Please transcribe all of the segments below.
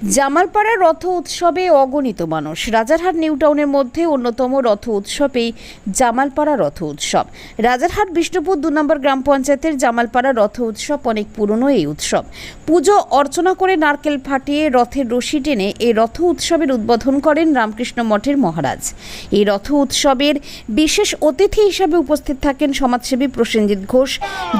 জামালপাড়া রথ উৎসবে অগণিত মানুষ। রাজারহাট নিউ টাউনের মধ্যে অন্যতম রথ উৎসব এই জামালপাড়া রথ উৎসব। রাজারহাট বিষ্ণুপুর 2 নম্বর গ্রাম পঞ্চায়েতের জামালপাড়া রথ উৎসব অনেক পুরনো এই উৎসব। পুজো অর্চনা করে নারকেল ফাটিয়ে রথের রশি টেনে এই রথ উৎসবের উদ্বোধন করেন রামকৃষ্ণ মঠের মহারাজ। এই রথ উৎসবের বিশেষ অতিথি হিসাবে উপস্থিত থাকেন সমাজসেবী প্রসেনজিৎ ঘোষ।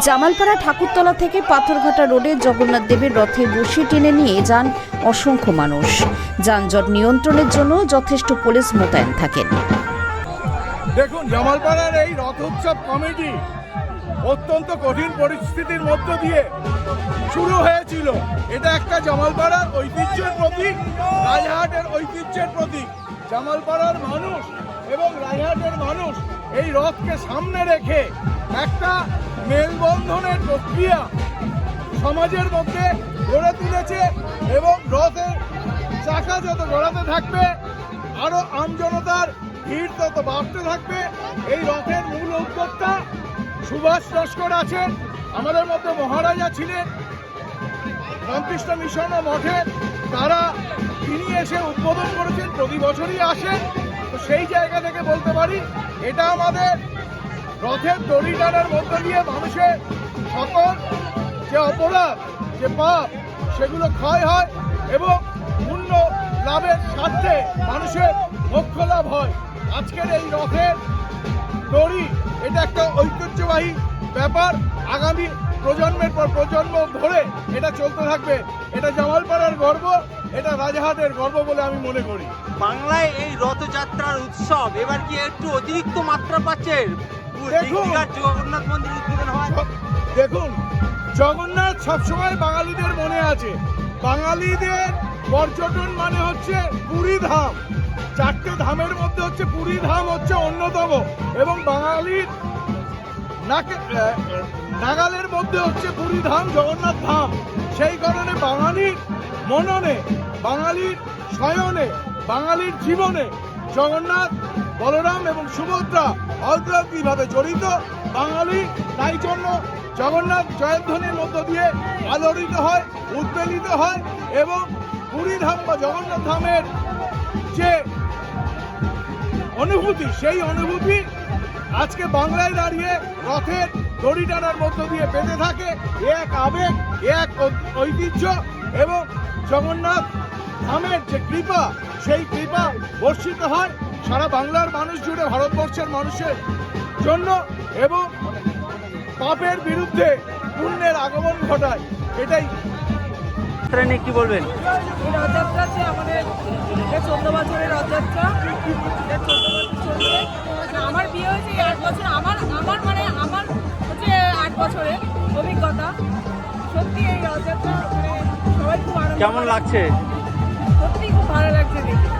জামালপাড়া ঠাকুরতলা থেকে পাথরঘাটা রোডে জগন্নাথ দেবের রথের রশি টেনে নিয়ে যান অসংখ্য মানুষ। যানজট নিয়ন্ত্রণের জন্য যথেষ্ট পুলিশ মোতায়েন থাকেন। দেখুন, জামালপাড়ার এই রথ উৎসব কমিটি অত্যন্ত কঠিন পরিস্থিতির মধ্য দিয়ে শুরু হয়েছিল। এটা একটা জামালপাড়ার ঐতিহ্যের প্রতীক, রায়হাটের ঐতিহ্যের প্রতীক। জামালপাড়ার মানুষ এবং রায়হাটের মানুষ এই রথকে সামনে রেখে একটা মেলবন্ধনের প্রক্রিয়া সমাজের মধ্যে গড়ে তুলেছে এবং রথের চাকা যত গড়াতে থাকবে আরো আমজনতার ভিড় তত বাড়তে থাকবে। এই রথের মূল উদ্যোক্তা সুভাষ লস্কর আছেন, আমাদের মধ্যে মহারাজা ছিলেন, রামকৃষ্ণ মিশন ও মঠের তারা তিনি এসে উদ্বোধন করেছেন, প্রতি বছরই আসেন। তো সেই জায়গা থেকে বলতে পারি এটা আমাদের রথের দড়ি টানার মধ্য দিয়ে মানুষের সকল যে অপরাধ যে পাপ সেগুলো ক্ষয় হয় এবং পূর্ণ লাভের স্বার্থে মানুষের মোক্ষ লাভ হয়। আজকের এই রথের দড়ি এটা একটা ঐতিহ্যবাহী ব্যাপার, আগামী প্রজন্মের পর প্রজন্ম ধরে এটা চলতে থাকবে। এটা জামালপাড়ার গর্ব, এটা রাজারহাটের গর্ব বলে আমি মনে করি। বাংলায় এই রথযাত্রার উৎসব এবার কি একটু অতিরিক্ত মাত্রা পাচ্ছে? জগন্নাথ মন্দির উদ্বোধন হয়। দেখুন, জগন্নাথ সবসময় বাঙালিদের মনে আছে। বাঙালিদের পর্যটন মানে হচ্ছে পুরী ধাম। 4টে ধামের মধ্যে হচ্ছে পুরী ধাম হচ্ছে অন্যতম এবং বাঙালির নাগালের মধ্যে হচ্ছে পুরী ধাম, জগন্নাথ ধাম। সেই কারণে বাঙালির মননে, বাঙালির শয়নে, বাঙালির জীবনে জগন্নাথ, বলরাম এবং সুভদ্রা অদ্বিতীয়ভাবে জড়িত। বাঙালি তাই জন্য জগন্নাথ জয়ধ্বনির মধ্য দিয়ে আলোড়িত হয়, উদ্বেলিত হয় এবং পুরী ধাম বা জগন্নাথ ধামের যে অনুভূতি সেই অনুভূতি আজকে বাংলায় দাঁড়িয়ে রথের দড়ি টানার মধ্য দিয়ে পেতে থাকে। এক আবেগ, এক ঐতিহ্য এবং জগন্নাথ ধামের যে কৃপা সেই কৃপা বর্ষিত হয় সারা বাংলার মানুষ জুড়ে, ভারতবর্ষের মানুষের জন্য এবং পাপের বিরুদ্ধে পুণ্যের আগমন ঘটায়। এটাই নিয়ে কি বলবেন? এই রথযাত্রা হচ্ছে আমাদের 14 বছরের রথযাত্রা। 14 বছর চলছে। আমার বিয়ে হয়েছে 8 বছর। আমার হচ্ছে 8 বছরের অভিজ্ঞতা। সত্যি এই রথযাত্রা সবাই খুব আনন্দ। কেমন লাগছে? সত্যি খুব ভালো লাগছে দেখে।